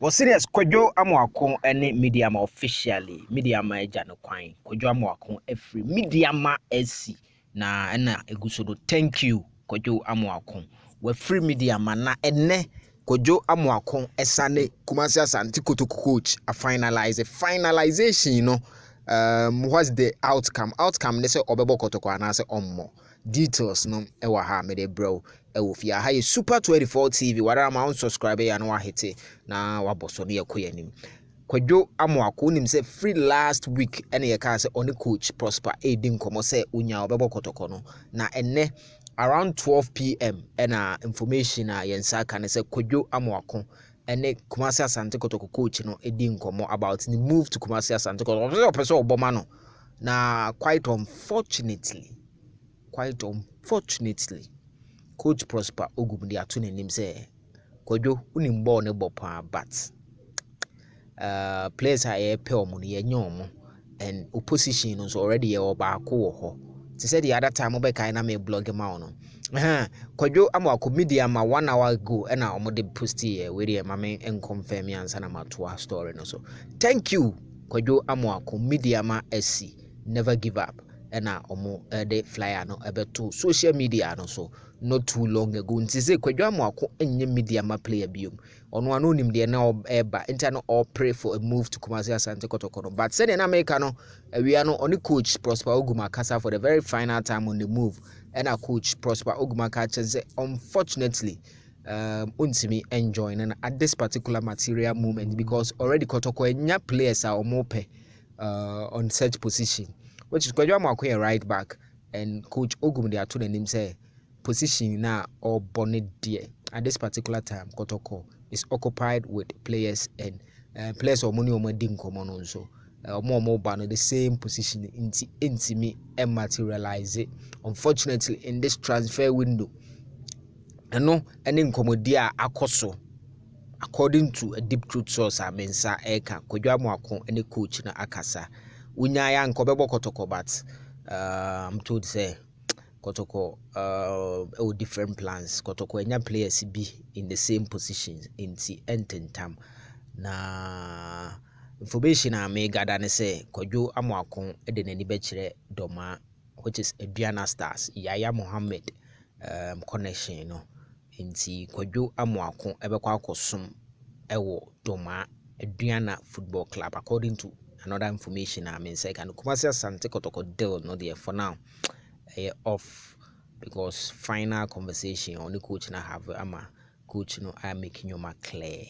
Was serious Kojo Amwako any Mediama officially Mediama Ejano Quine Kojo Amwako every Mediama SC na egusodo thank you Kojo Amwako we free Mediama na ene Kojo Amwako esane Kumasi Asante Kotoko coach a finalization you know what's the outcome they say obebo Kotoko anase ommo details no ewa ha me de bro ewo fia ha Super 24 TV wara ma unsubscribe ya no wa hete na waboso ne yakoyanim Kwadwo Amwako nim say free last week ene ye ka say on coach Prosper Edin komo say unya obebo Kotoko no na enne around 12 p.m. ena information a yensa ka ne say Kwadwo Amwako ene Kumasi Asante Kotoko coach no Edin komo about the move to Kumasi Asante Kotoko so person oboma no na quite unfortunately coach Prosper Ogumdi atune nim say Kwadwo unim ball ne bopa but players are pe omo ne yenyomo and opposition is already baako wo ho te say the other time obe kai na me blog ma ono Kwadwo Amwako media ma 1 hour ago and na omo de post here we dey ma me confirm answer na matoa story no so thank you Kwadwo Amwako media ma SC never give up and na omo the flyer no ebeto social media no so not too long ago nti say Kwadwo Amwako enye media ma player biom ono ano nim de na eba interno all pray for a move to Kumasi Asante Kotoko but said in America no we are no only coach Prosper Ogumaka for the very final time on the move and our coach Prosper Ogumaka say unfortunately untimi enjoying and at this particular material moment because already Kotoko enya players are omope on such position which is Kwadwo Amwako right back and coach Ogumdi atune nim say position na or bonnet dear at this particular time Kotoko is occupied with players and players or money or ding common so more ban the same position intimi and materialize it unfortunately in this transfer window and no any incomodia akoso according to a deep truth source amensa eka Kwadwo Amwako any coach na akasa unyaya nkobebo Kotoko but I'm told say Kotoko different plans Kotoko enya players be in the same positions in the ententam na information I may gather ne say Kwadwo Amwako de nani be Doma which is Aduana Stars Yaya Mohammed connection you know inti Kwadwo Amwako ebekwa akosom ewo Doma Aduana Football Club according to another information I mean say can Kumasi Asante Kotoko deal no there for now off because final conversation on the coach na have ama coach no are making you clear.